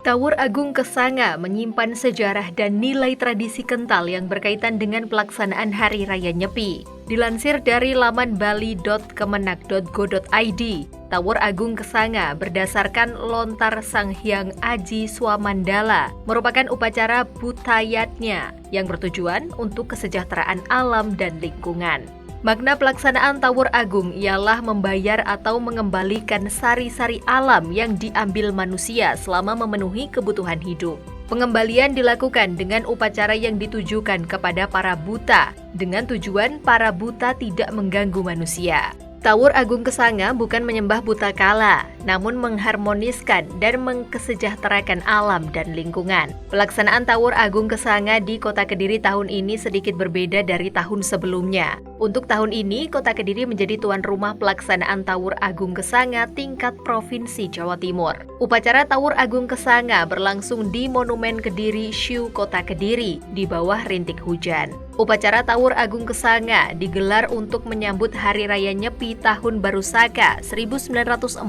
Tawur Agung Kesanga menyimpan sejarah dan nilai tradisi kental yang berkaitan dengan pelaksanaan Hari Raya Nyepi. Dilansir dari laman bali.kemenak.go.id, Tawur Agung Kesanga berdasarkan lontar Sang Hyang Aji Swamandala merupakan upacara Butayatnya yang bertujuan untuk kesejahteraan alam dan lingkungan. Makna pelaksanaan Tawur Agung ialah membayar atau mengembalikan sari-sari alam yang diambil manusia selama memenuhi kebutuhan hidup. Pengembalian dilakukan dengan upacara yang ditujukan kepada para buta, dengan tujuan para buta tidak mengganggu manusia. Tawur Agung Kesanga bukan menyembah buta kala, namun mengharmoniskan dan mengkesejahterakan alam dan lingkungan. Pelaksanaan Tawur Agung Kesanga di Kota Kediri tahun ini sedikit berbeda dari tahun sebelumnya. Untuk tahun ini, Kota Kediri menjadi tuan rumah pelaksanaan Tawur Agung Kesanga tingkat Provinsi Jawa Timur. Upacara Tawur Agung Kesanga berlangsung di Monumen Kediri Shu Kota Kediri di bawah rintik hujan. Upacara Tawur Agung Kesanga digelar untuk menyambut Hari Raya Nyepi Tahun Baru Saka 1947.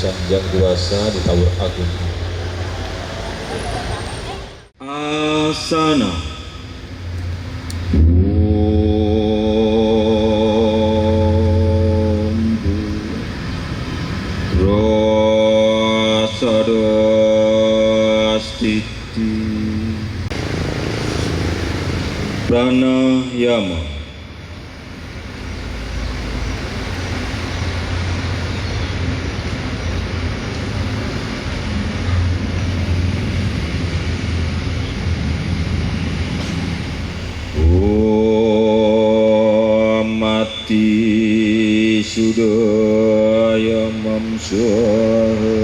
Sang Hyang Dewasa di Tawur Agung. Asana. Rasadastiti Pranayama. Mati sudaya mamswaha.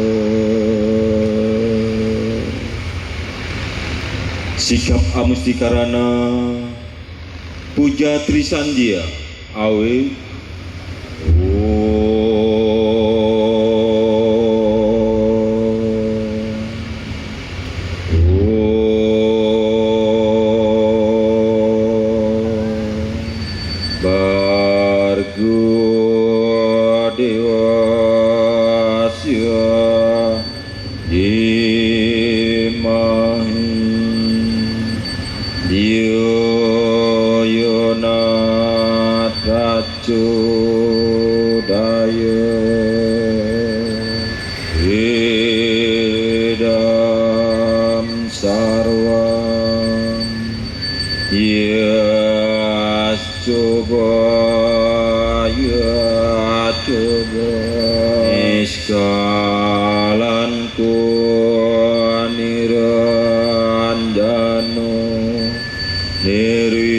Sikap amustikarana puja trisandia awe Niskalanku niranjano nirikalpu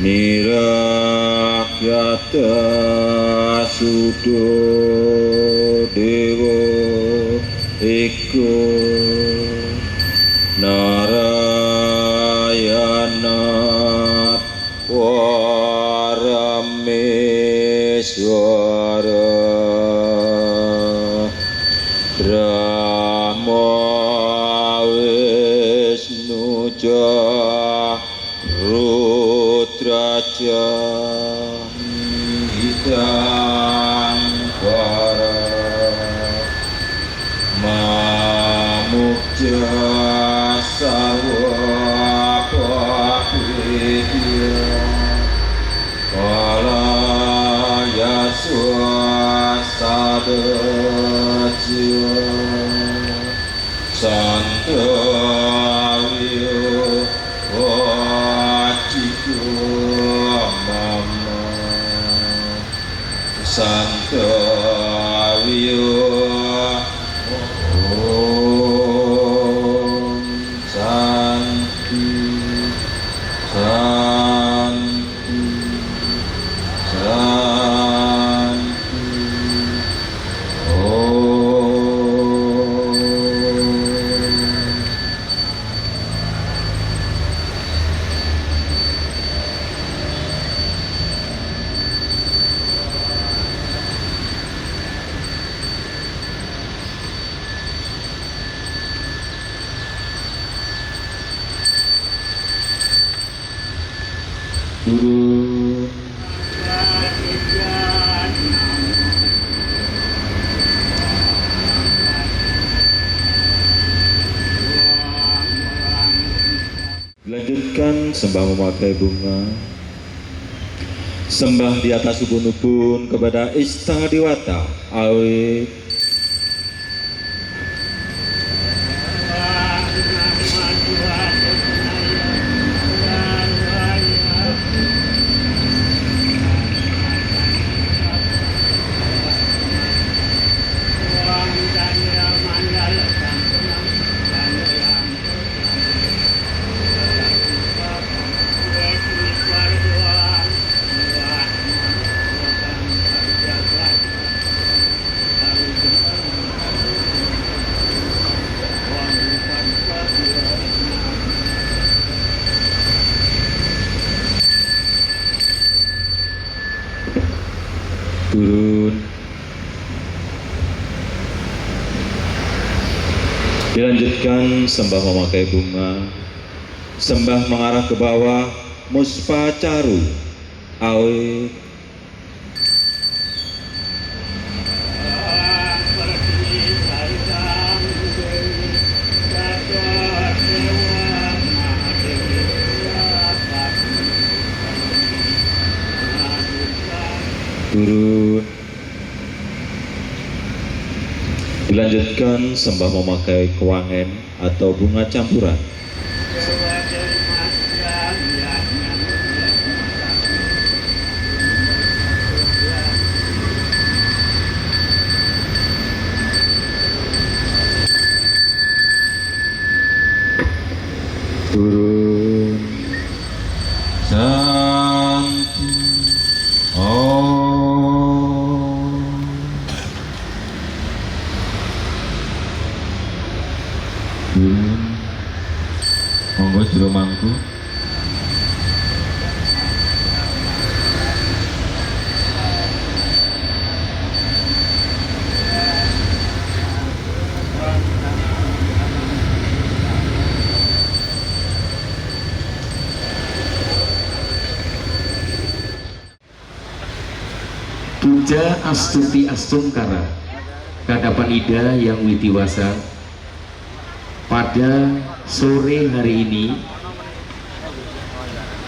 nirakyata sudo dewa eko narayana Warameswara Brahma Wisnuja Rudraja Hidang Para Mamukja Sawa Pakvidya Kalaya swasada jiwa santawiyo wajiko mama santawiyo om santi santi santi Guru dilanjutkan sembah memakai bunga, sembah di atas ubun-ubun kepada Istanga Dewata awit turun. Dilanjutkan sembah memakai bunga, sembah mengarah ke bawah, muspacaru awit turun. Dilanjutkan sembah memakai kewangen atau bunga campuran. Turun. Satu. Turun. Monggo jero mangku. Puja Astuti Astungkara Kadapan Ida yang witiwasa, pada sore hari ini,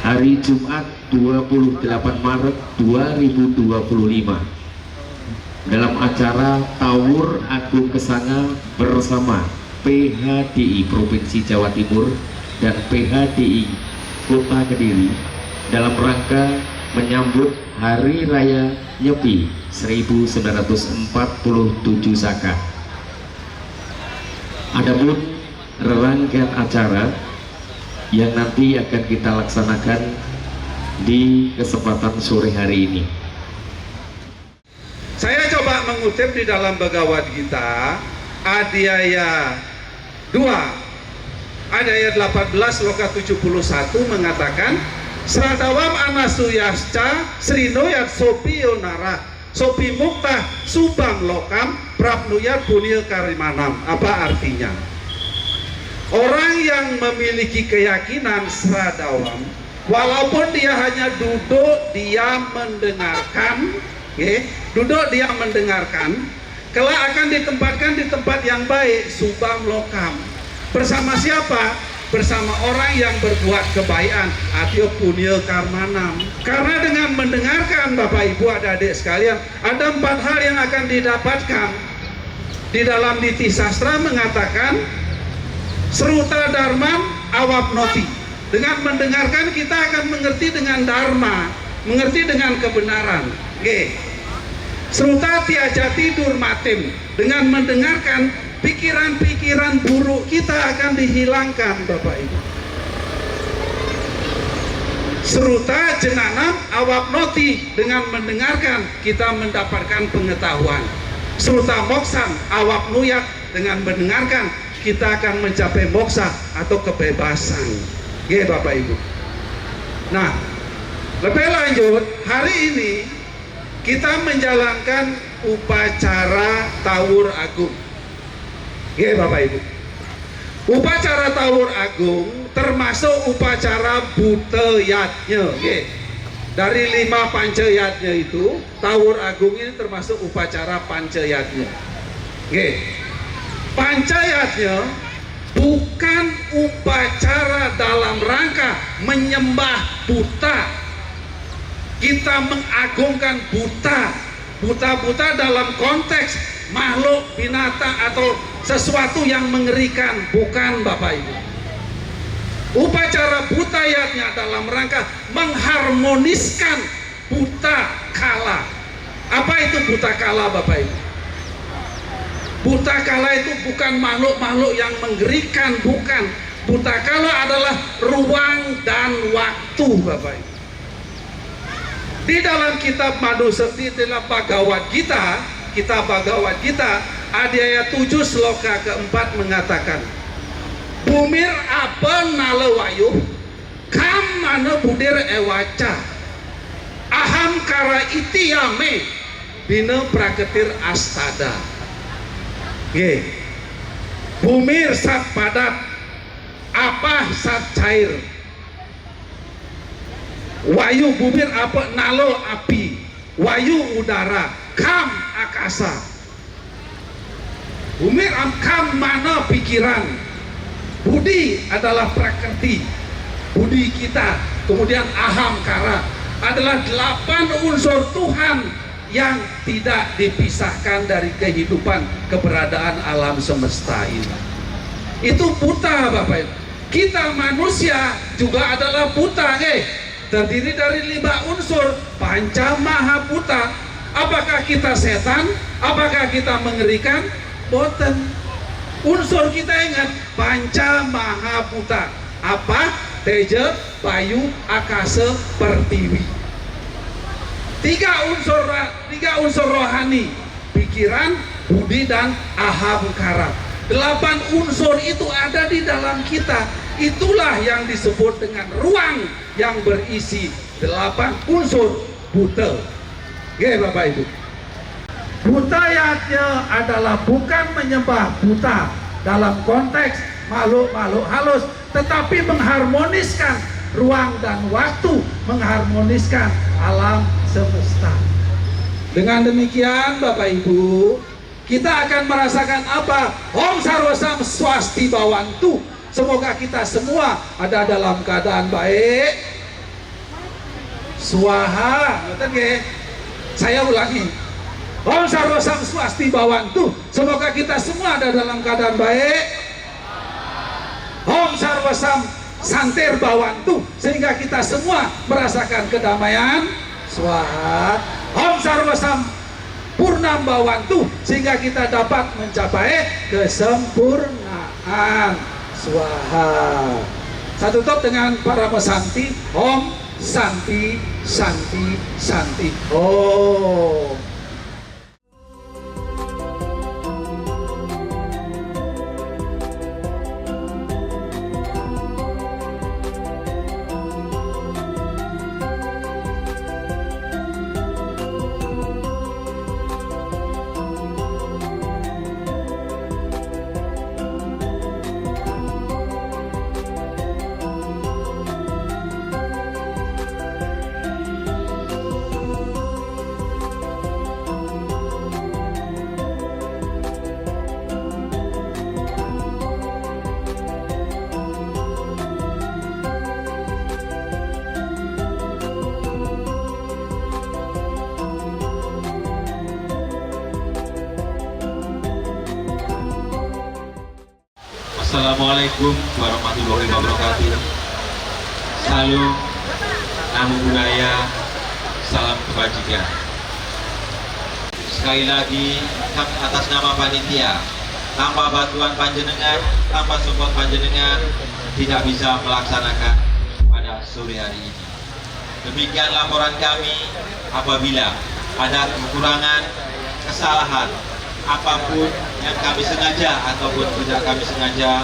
hari Jumat 28 Maret 2025, dalam acara Tawur Agung Kesanga bersama PHDI Provinsi Jawa Timur dan PHDI Kota Kediri dalam rangka menyambut Hari Raya Nyepi 1947 Saka. Adapun rangkaian acara yang nanti akan kita laksanakan di kesempatan sore hari ini. Saya coba mengutip di dalam Bhagavad Gita Adhyaya 2 ayat 18 loka 71 mengatakan Sradawam anasuyasca srinoyat sopi yonara sopi mukta subang lokam prapnuyat punya karimanam. Apa artinya? Orang yang memiliki keyakinan sradawam, walaupun dia hanya duduk diam mendengarkan, duduk diam mendengarkan, kelak akan ditempatkan di tempat yang baik, subang lokam. Bersama siapa? Bersama orang yang berbuat kebaikan atau punya karmanam. Karena dengan mendengarkan Bapak Ibu adik-adik sekalian, ada 4 hal yang akan didapatkan. Di dalam Niti Sastra mengatakan Sruta Dharma Awapnoti. Dengan mendengarkan kita akan mengerti dengan dharma, mengerti dengan kebenaran. Sruta Tiajati Durmatim. Dengan mendengarkan, pikiran-pikiran buruk kita akan dihilangkan Bapak Ibu. Sruta Jenanam Awapnoti. Dengan mendengarkan kita mendapatkan pengetahuan. Sruta Moksam Awapnuyat. Dengan mendengarkan kita akan mencapai moksa atau kebebasan. Bapak Ibu. Nah, lebih lanjut, hari ini kita menjalankan upacara Tawur Agung. Bapak Ibu. Upacara Tawur Agung termasuk upacara Buteyatnya. Dari 5 pancayatnya itu, Tawur Agung ini termasuk upacara pancayatnya. Pancayatnya bukan upacara dalam rangka menyembah buta. Kita mengagungkan buta. Buta-buta dalam konteks makhluk binatang atau sesuatu yang mengerikan, bukan Bapak Ibu. Upacara butayatnya dalam rangka mengharmoniskan buta kala. Apa itu buta kala Bapak Ibu? Buta kala itu bukan makhluk-makhluk yang mengerikan, bukan. Buta kala adalah ruang dan waktu Bapak Ibu. Di dalam kitab Manuskripti dalam Bhagavad Gita, kitab Bhagavad Gita Adhyaya 7 sloka keempat mengatakan Bumir apa nalewayuh kam mana budir ewaca aham kara itiyame bina praketir astada. Bumir sat padat, apa sat cair. Wayu bumir apa nalo api, wayu udara, kam akasa. Bumir kam mana pikiran. Budi adalah prakriti, budi kita. Kemudian aham kara adalah 8 unsur Tuhan yang tidak dipisahkan dari kehidupan keberadaan alam semesta ini. Itu buta, Bapak Ibu. Kita manusia juga adalah buta, terdiri dari 5 unsur panca maha buta. Apakah kita setan? Apakah kita mengerikan? Boten. Unsur kita ingat, panca maha buta. Apa? Teja, bayu, akasa, pertiwi. 3 unsur rohani, pikiran, budi, dan ahamkara. 8 unsur itu ada di dalam kita. Itulah yang disebut dengan ruang yang berisi 8 unsur buta. Oke, Bapak Ibu. Butayatnya adalah bukan menyembah buta dalam konteks makhluk-makhluk halus, tetapi mengharmoniskan ruang dan waktu, mengharmoniskan alam semesta. Dengan demikian, Bapak Ibu, kita akan merasakan apa? Om Sarwa Swastiawantu. Semoga kita semua ada dalam keadaan baik. Swaha, saya ulangi. Om Sarwa Swastiawantu. Semoga kita semua ada dalam keadaan baik. Om Sarwa Santir Bawantu, sehingga kita semua merasakan kedamaian. Swaha. Om Sarwa Purnam Bawantu, sehingga kita dapat mencapai kesempurnaan. Swaha. Satu tutup dengan para pesanti. Om Santi Santi Santi. Om. Assalamualaikum warahmatullahi wabarakatuh. Salam, namo budaya, salam kebajikan. Sekali lagi atas nama panitia, tanpa bantuan panjenengan, tanpa support panjenengan, tidak bisa melaksanakan pada sore hari ini. Demikian laporan kami. Apabila ada kekurangan, kesalahan, apapun yang kami sengaja ataupun tidak kami sengaja,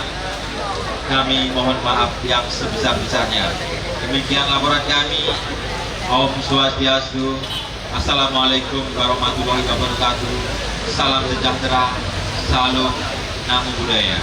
kami mohon maaf yang sebesar-besarnya. Demikian laporan kami. Om Swastiastu. Assalamualaikum warahmatullahi wabarakatuh. Salam sejahtera. Salam, namo budaya.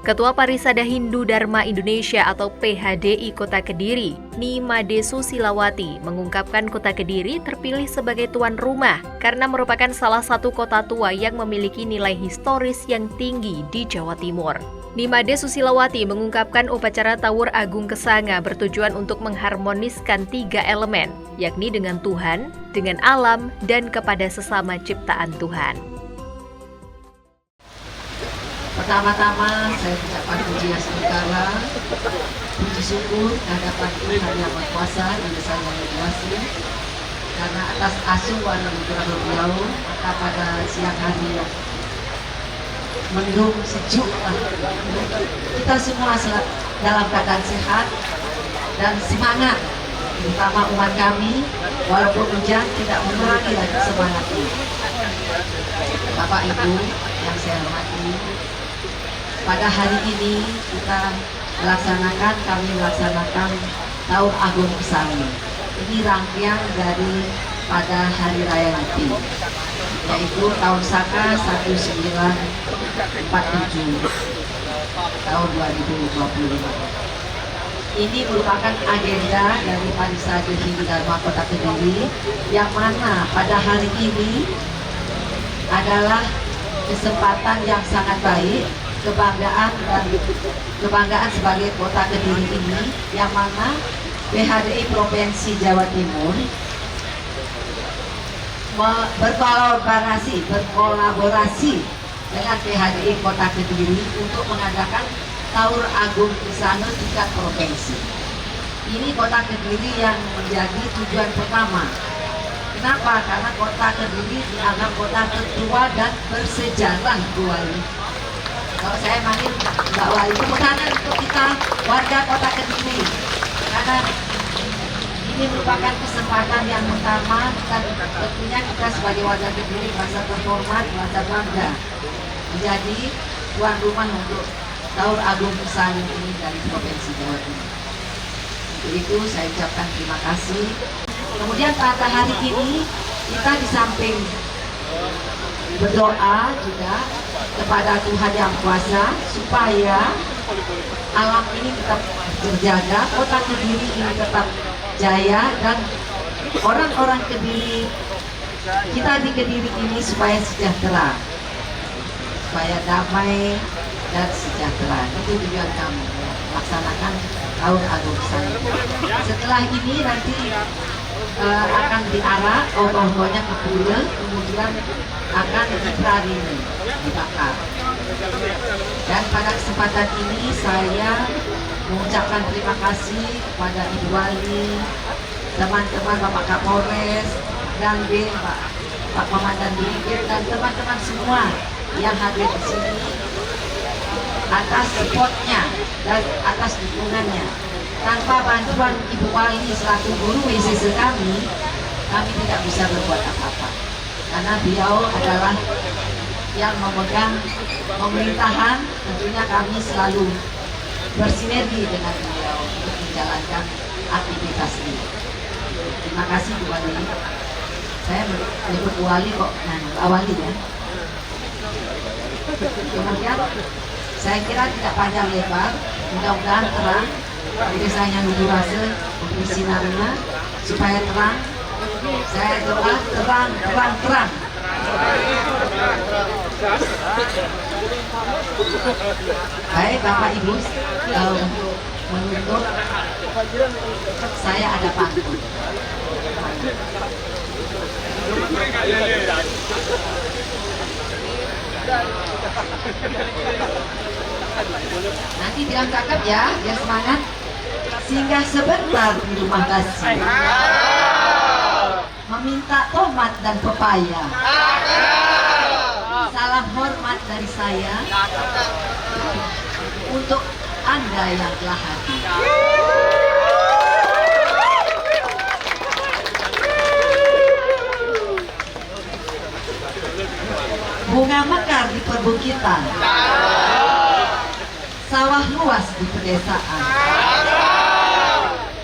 Ketua Parisada Hindu Dharma Indonesia atau PHDI Kota Kediri, Nimade Susilawati, mengungkapkan Kota Kediri terpilih sebagai tuan rumah karena merupakan salah satu kota tua yang memiliki nilai historis yang tinggi di Jawa Timur. Nimade Susilawati mengungkapkan upacara Tawur Agung Kesanga bertujuan untuk mengharmoniskan 3 elemen, yakni dengan Tuhan, dengan alam, dan kepada sesama ciptaan Tuhan. Pertama-tama saya ucapkan puji segala, puji syukur kehadapan Tuhan Yang Maha Kuasa dan Sang Yang Maha Kuasa, karena atas asuhan dan anugerah beliau, maka pada siang hari mendung sejuk, kita semua dalam keadaan sehat dan semangat, terutama umat kami, walaupun hujan tidak mengurangi lagi semangat ini. Bapak Ibu yang saya hormati, pada hari ini kami melaksanakan Tawur Agung Kesanga. Ini rangkaian dari pada Hari Raya Nyepi, yaitu tahun Saka 1947 tahun 2025. Ini merupakan agenda dari Parisada Hindu Dharma Kota Kediri, yang mana pada hari ini adalah kesempatan yang sangat baik, kebanggaan sebagai Kota Kediri ini, yang mana PHDI Provinsi Jawa Timur berkolaborasi dengan PHDI Kota Kediri untuk mengadakan Taur Agung Kesanga tingkat provinsi. Ini Kota Kediri yang menjadi tujuan pertama. Kenapa? Karena Kota Kediri dianggap kota tertua dan bersejarah, Bu Wali. Kalau saya manggil Mbak Wali, tepuk tangan untuk kita warga Kota Kediri. Karena ini merupakan kesempatan yang utama dan tentunya kita sebagai warga Kediri merasa terhormat, merasa bangga menjadi tuan rumah untuk Taur Agung Kesanga ini dari Provinsi Jawa Timur. Untuk itu saya ucapkan terima kasih. Kemudian pada hari ini kita di samping berdoa juga kepada Tuhan Yang Kuasa supaya alam ini tetap terjaga, Kota Kediri ini tetap jaya, dan orang-orang Kediri, kita di Kediri ini supaya sejahtera, supaya damai dan sejahtera. Itu tujuan kami melaksanakan Taur Agung Kesanga. Setelah ini nanti akan diarak ogoh-ogohnya ke pura, kemudian akan diprarini, dibakar. Dan pada kesempatan ini saya mengucapkan terima kasih kepada Ibu Wali, teman-teman Bapak Kapolres, dan Pak Komandan Brigade, dan teman-teman semua yang hadir di sini atas supportnya dan atas dukungannya. Tanpa bantuan Ibu Wali selaku guru WCC kami tidak bisa berbuat apa-apa. Karena beliau adalah yang memegang pemerintahan, tentunya kami selalu bersinergi dengan beliau untuk menjalankan aktivitas ini. Terima kasih Bu Wali. Saya menyebut Bu Wali kok, Mbak Wali ya. Kemudian saya kira tidak panjang lebar, mudah-mudahan terang. Jadi saya yang rasa untuk sinarnya supaya terang. Saya doa terang. Baik Bapak Ibu, menutup saya ada pantun. Nanti bilang cakep ya, biar semangat. Singgah sebentar di rumah kasih, meminta tomat dan pepaya. Salam hormat dari saya untuk Anda yang telah hadir. Bunga mekar di perbukitan, sawah luas di pedesaan.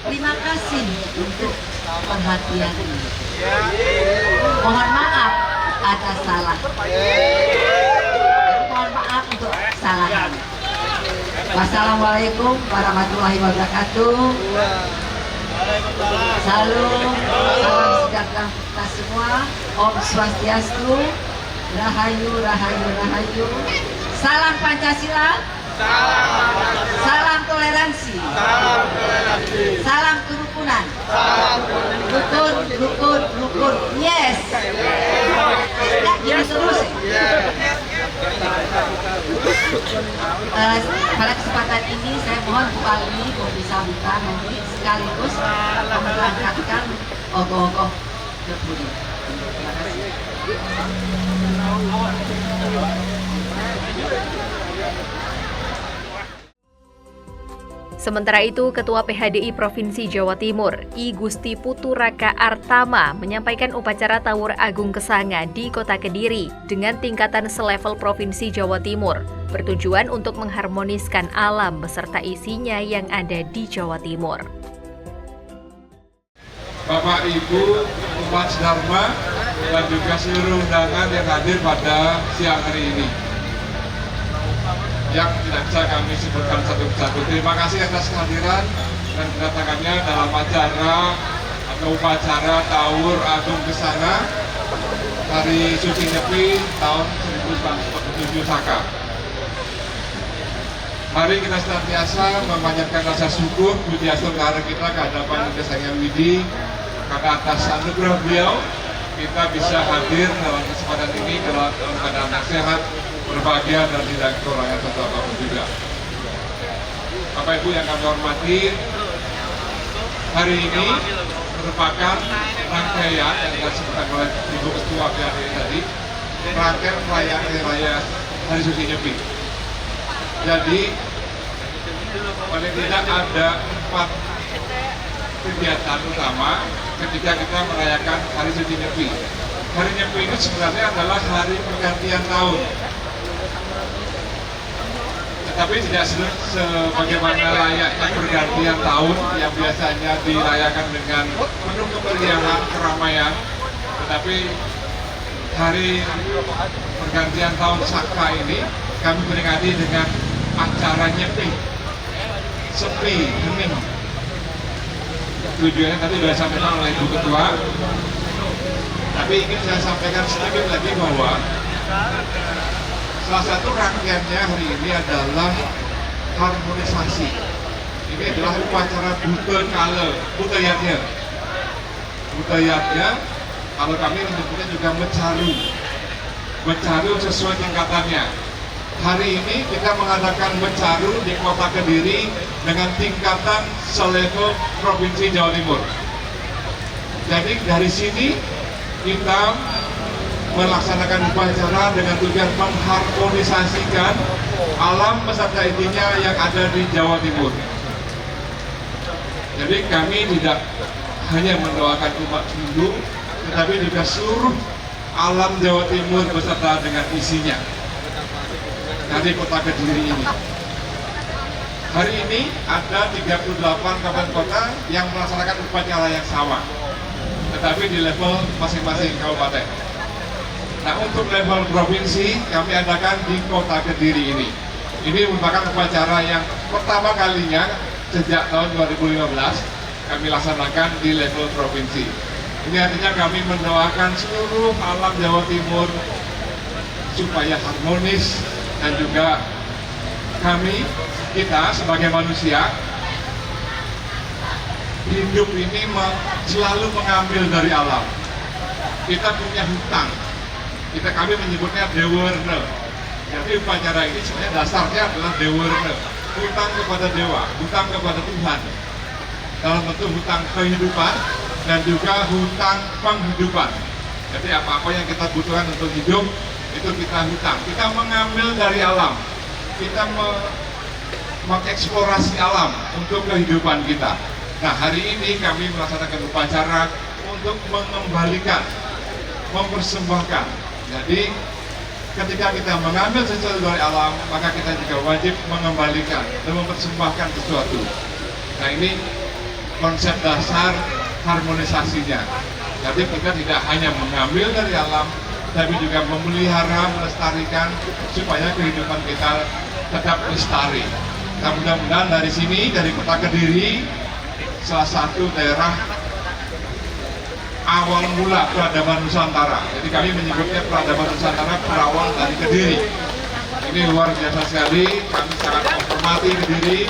Terima kasih untuk perhatian ini. Mohon maaf ada salah. Mohon maaf untuk kesalahan. Wassalamualaikum warahmatullahi wabarakatuh. Salam sejahtera kita semua. Om Swastiastu. Rahayu, rahayu, rahayu. Salam Pancasila. Salam toleransi. Salam kerukunan. Rukun. Yes. Ya, gini terus. Pada kesempatan ini saya mohon Bu Wali bisa buka nanti sekaligus memberangkatkan ogoh-ogoh ke Puri. Terima kasih. Sementara itu, Ketua PHDI Provinsi Jawa Timur, I Gusti Putu Raka Artama, menyampaikan upacara Taur Agung Kesanga di Kota Kediri dengan tingkatan selevel Provinsi Jawa Timur, bertujuan untuk mengharmoniskan alam beserta isinya yang ada di Jawa Timur. Bapak, Ibu, umat Dharma, dan juga seluruh undangan yang hadir pada siang hari ini, yang tidak bisa kami sebutkan satu-satu. Terima kasih atas kehadiran dan kedatangannya dalam acara atau upacara Taur Agung Kesanga Hari Suci Nyepi tahun 1947 Saka. Mari kita senantiasa memanjatkan rasa syukur, puji astuh kita ke hadapan Kesanga Widi karena atas anugerah beliau kita bisa hadir dalam kesempatan ini dalam keadaan yang sehat, berbahagia dan tidak kekurangan satu apapun juga. Bapak Ibu yang kami hormati, hari ini merupakan rangkaian yang disebutkan oleh Ibu Ketua PHD tadi, rangkaian perayaan Hari Raya Hari Suci Nyepi. Jadi paling tidak ada 4 kegiatan utama ketika kita merayakan Hari Suci Nyepi. Hari Nyepi ini sebenarnya adalah hari pergantian tahun, tetapi tidak sebagaimana layaknya pergantian tahun yang biasanya dirayakan dengan penuh kemeriahan, keramaian. Tetapi hari pergantian tahun Saka ini kami peringati dengan acara nyepi, sepi, hening. Tujuannya tadi sudah disampaikan oleh Ibu Ketua, tapi ingin saya sampaikan sedikit lagi bahwa salah satu rangkaiannya hari ini adalah harmonisasi. Ini adalah upacara Butayatnya. Butayatnya, kalau kami menyebutnya juga Mecaru sesuai tingkatannya. Hari ini kita mengadakan Mecaru di Kota Kediri dengan tingkatan selevel Provinsi Jawa Timur. Jadi dari sini kita melaksanakan upacara dengan tujuan mengharmonisasikan alam beserta intinya yang ada di Jawa Timur. Jadi kami tidak hanya mendoakan umat Hindu, tetapi juga seluruh alam Jawa Timur beserta dengan isinya dari Kota Kediri ini. Hari ini ada 38 kabupaten kota yang melaksanakan upacara yang sama, tetapi di level masing-masing kabupaten. Nah, untuk level provinsi kami adakan di Kota Kediri ini. Ini merupakan upacara yang pertama kalinya sejak tahun 2015 kami laksanakan di level provinsi. Ini artinya kami mendoakan seluruh alam Jawa Timur supaya harmonis, dan juga kita sebagai manusia hidup ini selalu mengambil dari alam. Kita punya hutang. Kami menyebutnya dewarna. Jadi upacara ini sebenarnya dasarnya adalah dewarna, hutang kepada dewa, hutang kepada Tuhan dalam bentuk hutang kehidupan dan juga hutang penghidupan. Jadi apa-apa yang kita butuhkan untuk hidup itu kita hutang. Kita mengambil dari alam, kita mengeksplorasi alam untuk kehidupan kita. Nah, hari ini kami melaksanakan upacara untuk mengembalikan, mempersembahkan. Jadi ketika kita mengambil sesuatu dari alam, maka kita juga wajib mengembalikan dan mempersembahkan sesuatu. Nah, ini konsep dasar harmonisasinya. Jadi kita tidak hanya mengambil dari alam, tapi juga memelihara, melestarikan supaya kehidupan kita tetap lestari. Nah, mudah-mudahan dari sini, dari Kota Kediri, salah satu daerah awal mula peradaban Nusantara. Jadi kami menyebutnya peradaban Nusantara berawal dari Kediri. Ini luar biasa sekali. Kami sangat menghormati Kediri.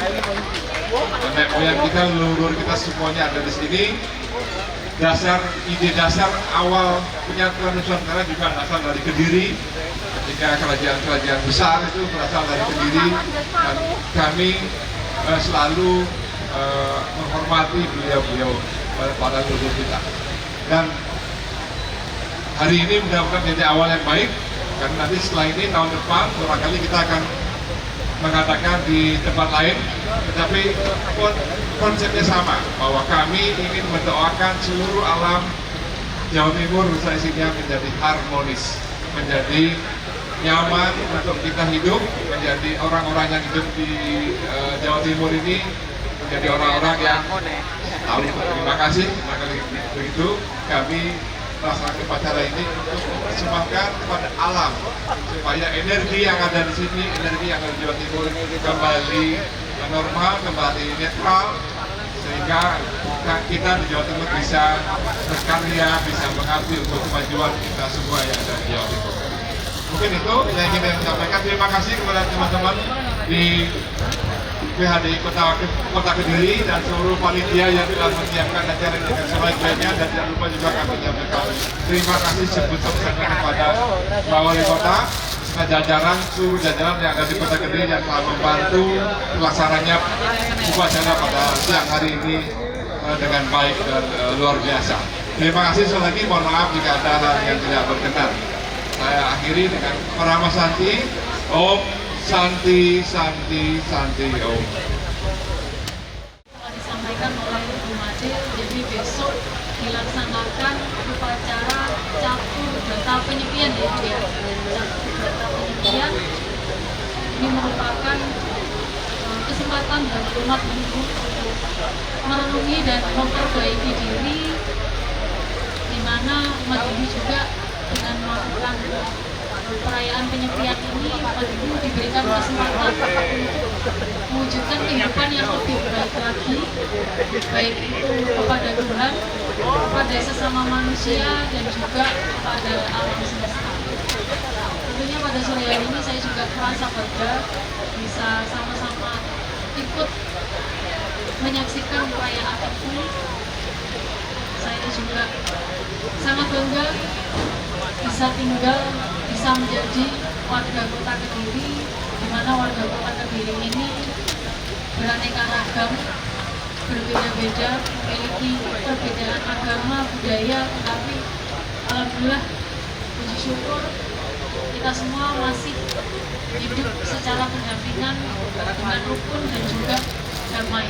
Nenek moyang kita, leluhur kita semuanya ada di sini. Ide dasar awal penyatuan Nusantara juga berasal dari Kediri. Ketika kerajaan-kerajaan besar itu berasal dari Kediri, dan kami selalu menghormati beliau-beliau pada leluhur kita. Dan hari ini mudah-mudahan menjadi awal yang baik, karena nanti setelah ini tahun depan barangkali kita akan mengadakan di tempat lain, tetapi konsepnya sama, bahwa kami ingin mendoakan seluruh alam Jawa Timur beserta isinya menjadi harmonis, menjadi nyaman untuk kita hidup, menjadi orang-orang yang hidup di Jawa Timur ini menjadi orang-orang yang tahu. Terima kasih. Maka begitu kami melaksanakan upacara ini untuk mempersembahkan kepada alam supaya energi yang ada di sini, energi yang ada di Jawa Timur kembali normal, kembali netral, sehingga kita di Jawa Timur bisa berkarya, bisa mengabdi untuk kemajuan kita semua yang ada di Jawa Timur. Mungkin itu yang ingin saya sampaikan. Terima kasih kepada teman-teman di PHDI Kota Kediri dan seluruh panitia yang telah menyiapkan acara ini dengan sebaik-baiknya, dan jangan lupa juga kami menyampaikan terima kasih sebesar-besarnya kepada Pak Wali Kota, jajaran, seluruh jajaran yang ada di Kota Kediri yang telah membantu pelaksananya upacara pada siang hari ini dengan baik dan luar biasa. Terima kasih sekali lagi, mohon maaf jika ada hal yang tidak berkenan. Saya akhiri dengan Parama Santi, Om Santi Santi Santi Om. Telah disampaikan oleh Ibu Made, jadi besok dilaksanakan upacara catur data penyepian ya Bu ya. Catur data penyepian ini merupakan kesempatan bagi umat Hindu untuk merenungi dan memperbaiki diri, di mana umat Hindu juga dengan melakukan perayaan penyepian ini umat Hindu diberikan kesempatan untuk mewujudkan kehidupan yang lebih baik lagi, baik itu kepada Tuhan, kepada sesama manusia, dan juga kepada alam semesta. Tentunya pada sore hari ini saya juga merasa bangga bisa sama-sama ikut menyaksikan perayaan itu. Saya juga sangat bangga bisa tinggal, bisa menjadi warga Kota Kediri, di mana warga Kota Kediri ini beraneka ragam, berbeda-beda, memiliki perbedaan agama, budaya, tetapi alhamdulillah puji syukur kita semua masih hidup secara pendampingan dengan rukun dan juga damai.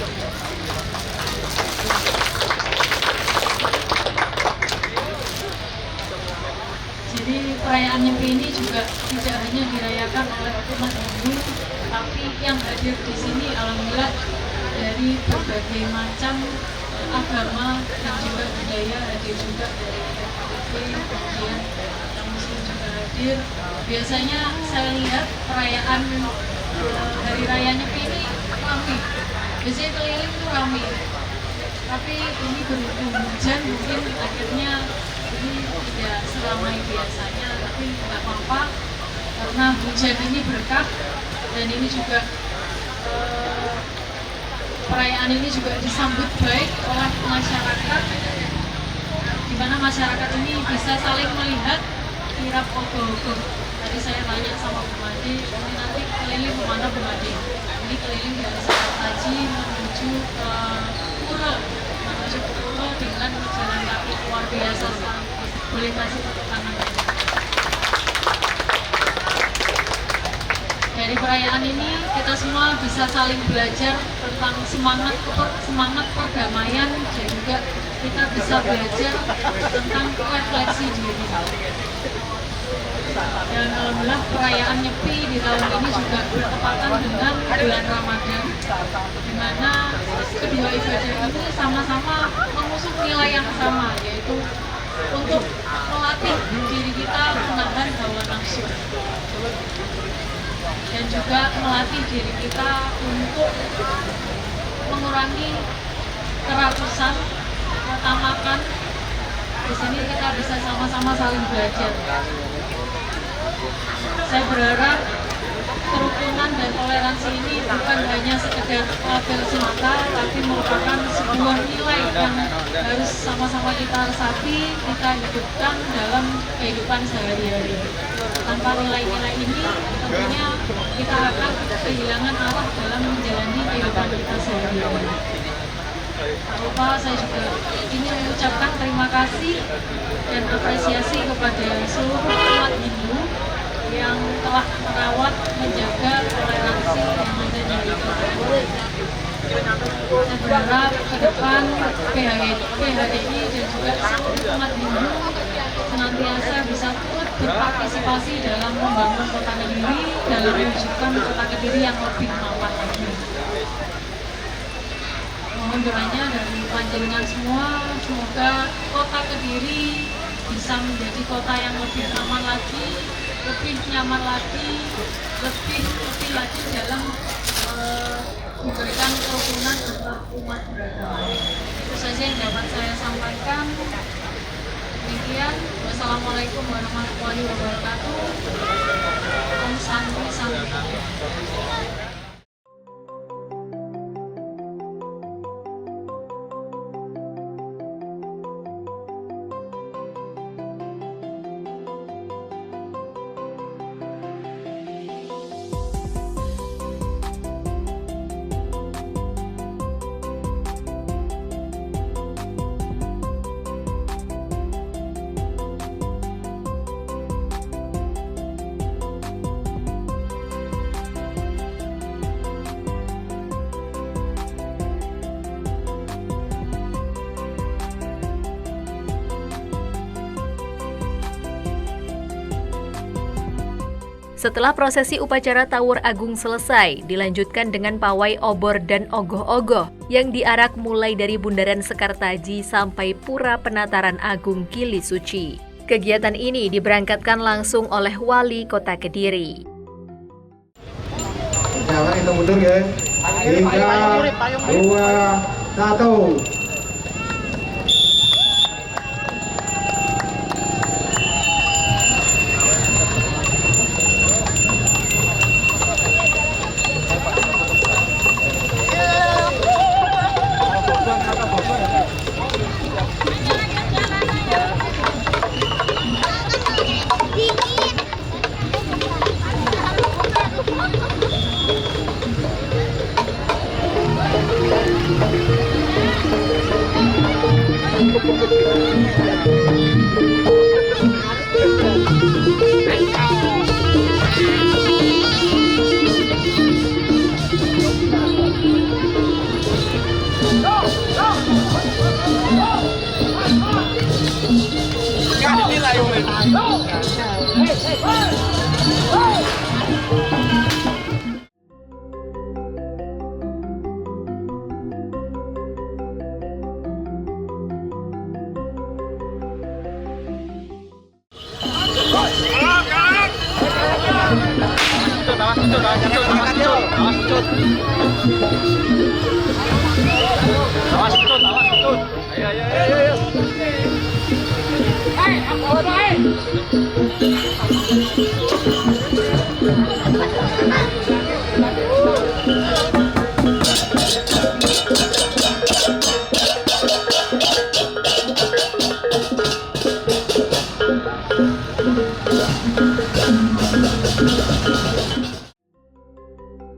Jadi perayaan Nyepi ini juga tidak hanya dirayakan oleh umat Hindu, tapi yang hadir di sini alhamdulillah dari berbagai macam agama dan juga budaya, hadir juga dari FPP, kemudian yang Muslim juga hadir. Biasanya saya lihat perayaan Hari Raya Nyepi ini ramai, biasanya keliling itu ramai, tapi ini berhubung hujan mungkin akhirnya ini tidak seramai biasanya, tapi nggak apa-apa karena hujan ini berkah, dan ini juga perayaan ini juga disambut baik oleh masyarakat, di mana masyarakat ini bisa saling melihat kirap ogo-ogo. Tadi saya tanya sama Bu Made, ini nanti keliling kemana Bu Made? Ini keliling dari Sapartaji menuju ke Pura, dengan jalan kaki luar biasa sekali. Boleh kasih tepuk tangan. Dari perayaan ini kita semua bisa saling belajar tentang semangat perdamaian, dan juga kita bisa belajar tentang refleksi diri. Dan alhamdulillah perayaan Nyepi di tahun ini juga bertepatan dengan bulan Ramadan, di mana kedua ibadah ini sama-sama mengusung nilai yang sama, yaitu untuk melatih diri kita menahan hawa nafsu, dan juga melatih diri kita untuk mengurangi kerakusan, utamakan. Di sini kita bisa sama-sama saling belajar. Saya berharap kerukunan dan toleransi ini bukan hanya sekedar label semata, tapi merupakan sebuah nilai yang harus sama-sama kita resapi, kita hidupkan dalam kehidupan sehari-hari. Tanpa nilai-nilai ini, tentunya kita akan kehilangan arah dalam menjalani kehidupan kita sehari-hari. Tak lupa saya juga ingin mengucapkan terima kasih dan apresiasi kepada seluruh umat Hindu yang telah merawat, menjaga toleransi yang ada di Kota Kediri. Saya berharap ke depan PHRI dan juga seluruh umat Hindu senantiasa bisa turut berpartisipasi dalam membangun Kota Kediri, dalam mewujudkan Kota Kediri yang lebih mapan lagi. Mohon doanya dari panjenengan semua, semoga Kota Kediri bisa menjadi kota yang lebih aman lagi, lebih nyaman lagi, lebih lagi dalam memberikan kerukunan antar umat beragama. Itu saja yang dapat saya sampaikan. Demikian, wassalamualaikum warahmatullahi wabarakatuh. Om Santi Santi. Setelah prosesi upacara Tawur Agung selesai, dilanjutkan dengan pawai obor dan ogoh-ogoh yang diarak mulai dari Bundaran Sekartaji sampai Pura Penataran Agung Gili Suci. Kegiatan ini diberangkatkan langsung oleh Wali Kota Kediri. Jangan itu mundur ya. 3, 2, 1.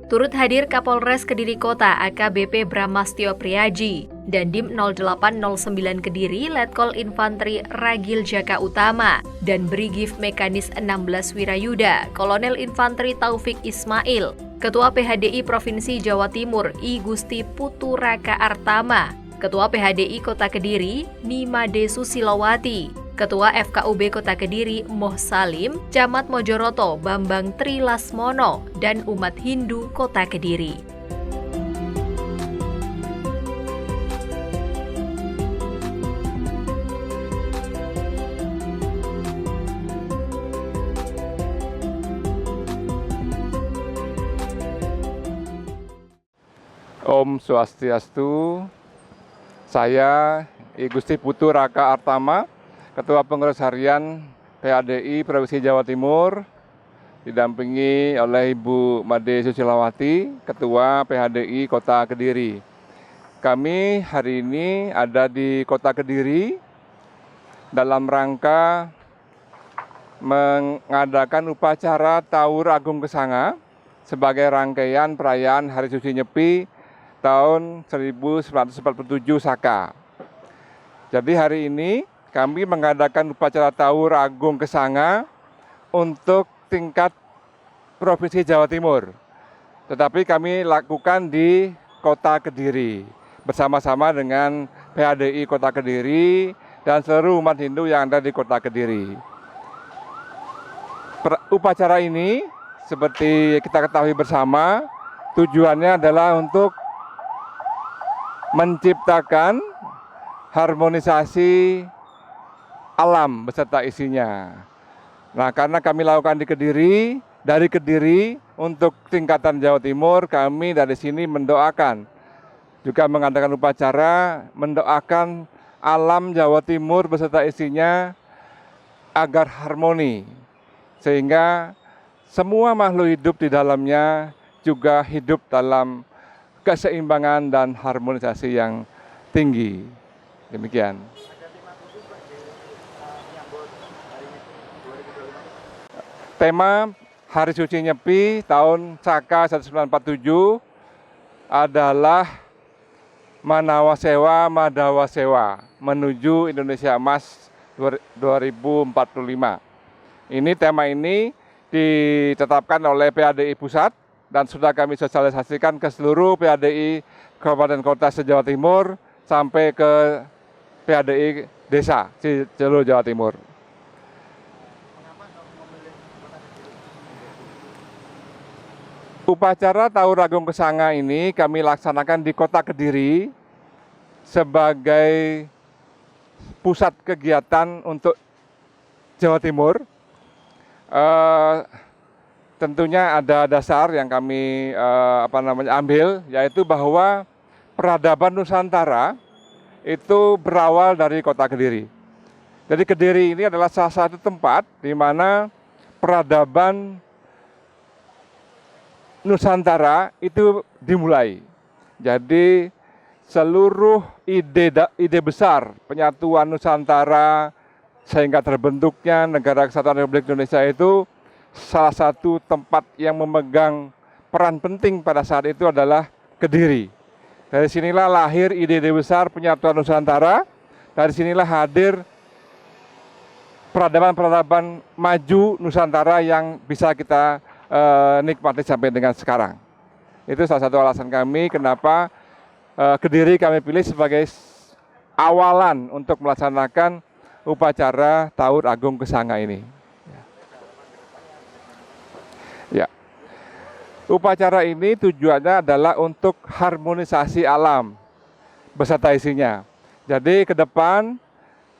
Turut hadir Kapolres Kediri Kota AKBP Bramastio Priaji dan Dim 0809 Kediri Letkol Infanteri Ragil Jaka Utama dan Brigif Mekanis 16 Wirayuda Kolonel Infanteri Taufik Ismail, Ketua PHDI Provinsi Jawa Timur I Gusti Putu Raka Artama, Ketua PHDI Kota Kediri Nimade Susilowati, Ketua FKUB Kota Kediri Moh Salim, Camat Mojoroto Bambang Trilasmono, dan umat Hindu Kota Kediri. Om Swastiastu, saya I Gusti Putu Raka Artama, Ketua Pengurus Harian PHDI Provinsi Jawa Timur, didampingi oleh Ibu Made Susilowati, Ketua PHDI Kota Kediri. Kami hari ini ada di Kota Kediri dalam rangka mengadakan upacara Tawur Agung Gesanga sebagai rangkaian perayaan Hari Suci Nyepi tahun 1947 Saka. Jadi hari ini kami mengadakan upacara Tawur Agung Gesanga untuk tingkat Provinsi Jawa Timur. Tetapi kami lakukan di Kota Kediri bersama-sama dengan PHDI Kota Kediri dan seluruh umat Hindu yang ada di Kota Kediri. Upacara ini seperti kita ketahui bersama, tujuannya adalah untuk menciptakan harmonisasi alam beserta isinya. Nah, karena kami lakukan di Kediri, dari Kediri untuk tingkatan Jawa Timur, kami dari sini mendoakan, juga mengadakan upacara, mendoakan alam Jawa Timur beserta isinya agar harmoni, sehingga semua makhluk hidup di dalamnya juga hidup dalam keseimbangan dan harmonisasi yang tinggi. Demikian. Tema Hari Suci Nyepi tahun Saka 1947 adalah Manawasewa Madawasewa menuju Indonesia Emas 2045. Ini tema ini ditetapkan oleh PHDI Pusat dan sudah kami sosialisasikan ke seluruh PHDI Kabupaten Kota se-Jawa Timur sampai ke PHDI Desa di seluruh Jawa Timur. Upacara Taur Agung Kesanga ini kami laksanakan di Kota Kediri sebagai pusat kegiatan untuk Jawa Timur. Tentunya ada dasar yang kami ambil, yaitu bahwa peradaban Nusantara itu berawal dari Kota Kediri. Jadi Kediri ini adalah salah satu tempat di mana peradaban Nusantara itu dimulai. Jadi seluruh ide besar penyatuan Nusantara sehingga terbentuknya Negara Kesatuan Republik Indonesia itu salah satu tempat yang memegang peran penting pada saat itu adalah Kediri. Dari sinilah lahir ide besar penyatuan Nusantara. Dari sinilah hadir peradaban-peradaban maju Nusantara yang bisa kita nikmati sampai dengan sekarang. Itu salah satu alasan kami kenapa Kediri kami pilih sebagai awalan untuk melaksanakan upacara Taur Agung Kesanga ini. Ya. Upacara ini tujuannya adalah untuk harmonisasi alam beserta isinya. Jadi ke depan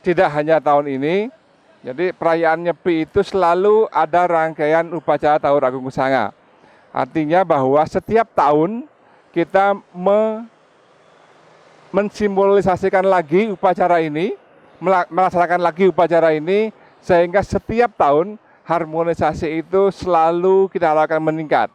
tidak hanya tahun ini, jadi perayaan Nyepi itu selalu ada rangkaian upacara Taur Agung Kesanga. Artinya bahwa setiap tahun kita mensimbolisasikan lagi upacara ini, melaksanakan lagi upacara ini, sehingga setiap tahun harmonisasi itu selalu kita harapkan meningkat.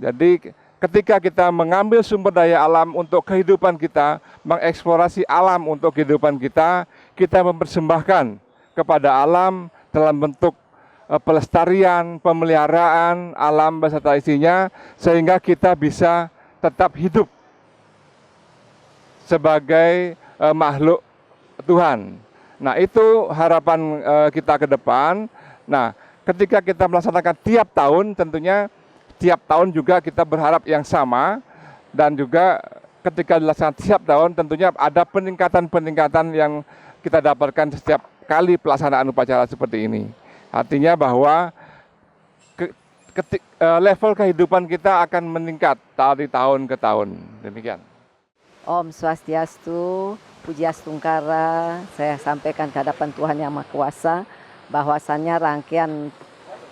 Jadi ketika kita mengambil sumber daya alam untuk kehidupan kita, mengeksplorasi alam untuk kehidupan kita, kita mempersembahkan kepada alam dalam bentuk pelestarian, pemeliharaan alam beserta isinya, sehingga kita bisa tetap hidup sebagai makhluk Tuhan. Nah, itu harapan kita ke depan. Nah, ketika kita melaksanakan tiap tahun, tentunya tiap tahun juga kita berharap yang sama, dan juga ketika dilaksanakan tiap tahun tentunya ada peningkatan-peningkatan yang kita dapatkan setiap kali pelaksanaan upacara seperti ini. Artinya bahwa level kehidupan kita akan meningkat dari tahun ke tahun. Demikian. Om Swastiastu, Pujiastungkara, saya sampaikan ke hadapan Tuhan Yang Maha Kuasa bahwasannya rangkaian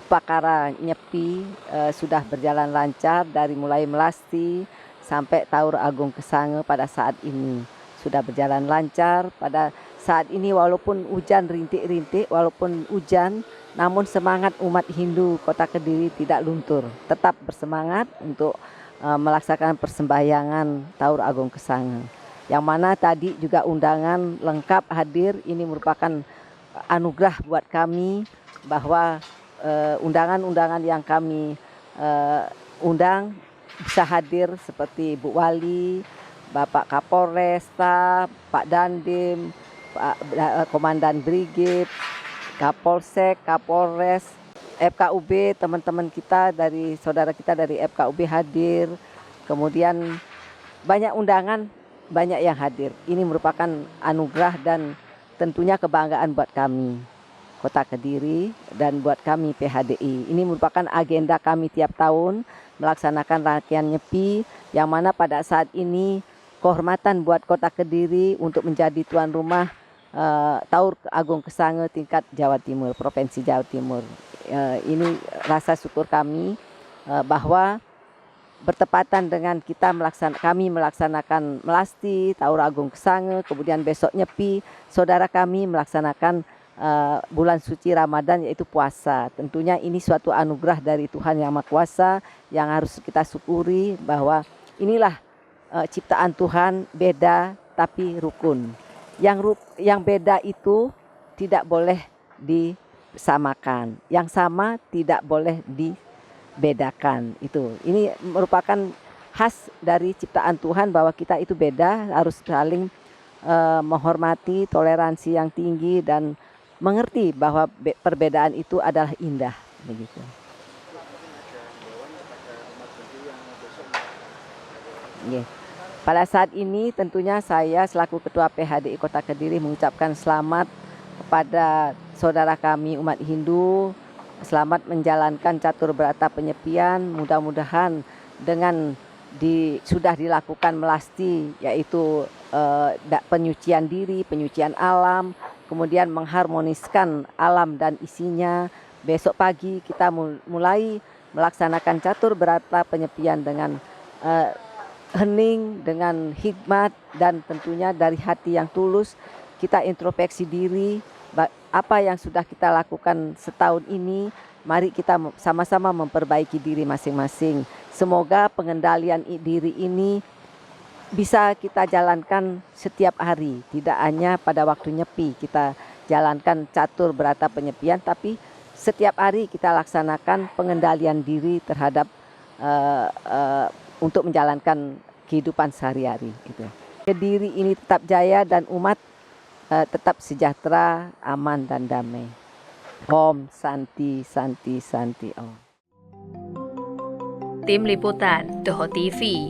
upacara Nyepi sudah berjalan lancar dari mulai melasti sampai Taur Agung Kesanga pada saat ini. Sudah berjalan lancar pada saat ini, walaupun hujan rintik-rintik, walaupun hujan, namun semangat umat Hindu Kota Kediri tidak luntur. Tetap bersemangat untuk melaksanakan persembahyangan Taur Agung Kesanga. Yang mana tadi juga undangan lengkap hadir. Ini merupakan anugerah buat kami bahwa undangan-undangan yang kami undang bisa hadir seperti Bu Wali, Bapak Kapolresta, Pak Dandim, Pak Komandan Brigade, Kapolsek, Kapolres, FKUB, teman-teman kita dari saudara kita dari FKUB hadir. Kemudian banyak undangan, banyak yang hadir. Ini merupakan anugerah dan tentunya kebanggaan buat kami Kota Kediri dan buat kami PHDI. Ini merupakan agenda kami tiap tahun melaksanakan rangkaian Nyepi, yang mana pada saat ini kehormatan buat Kota Kediri untuk menjadi tuan rumah Taur Agung Kesanga tingkat Jawa Timur, Provinsi Jawa Timur. Ini rasa syukur kami bahwa bertepatan dengan kami melaksanakan melasti Taur Agung Kesanga, kemudian besok Nyepi, saudara kami melaksanakan bulan suci Ramadan, yaitu puasa. Tentunya ini suatu anugerah dari Tuhan Yang Maha Kuasa yang harus kita syukuri, bahwa inilah ciptaan Tuhan, beda tapi rukun. Yang beda itu tidak boleh disamakan, yang sama tidak boleh dibedakan. Ini merupakan khas dari ciptaan Tuhan, bahwa kita itu beda, harus saling menghormati, toleransi yang tinggi, dan mengerti bahwa perbedaan itu adalah indah, begitu. Yeah. Pada saat ini tentunya saya selaku Ketua PHDI Kota Kediri mengucapkan selamat kepada saudara kami umat Hindu, selamat menjalankan catur berata penyepian. Mudah-mudahan dengan sudah dilakukan melasti, yaitu penyucian diri, penyucian alam, kemudian mengharmoniskan alam dan isinya. Besok pagi kita mulai melaksanakan catur berata penyepian dengan hening, dengan hikmat, dan tentunya dari hati yang tulus. Kita introspeksi diri, apa yang sudah kita lakukan setahun ini, mari kita sama-sama memperbaiki diri masing-masing. Semoga pengendalian diri ini bisa kita jalankan setiap hari, tidak hanya pada waktu nyepi kita jalankan catur berata penyepian, tapi setiap hari kita laksanakan pengendalian diri terhadap untuk menjalankan kehidupan sehari-hari. Gitu. Diri ini tetap jaya dan umat tetap sejahtera, aman dan damai. Om Santi Santi Santi Om. Tim Liputan, Toho TV.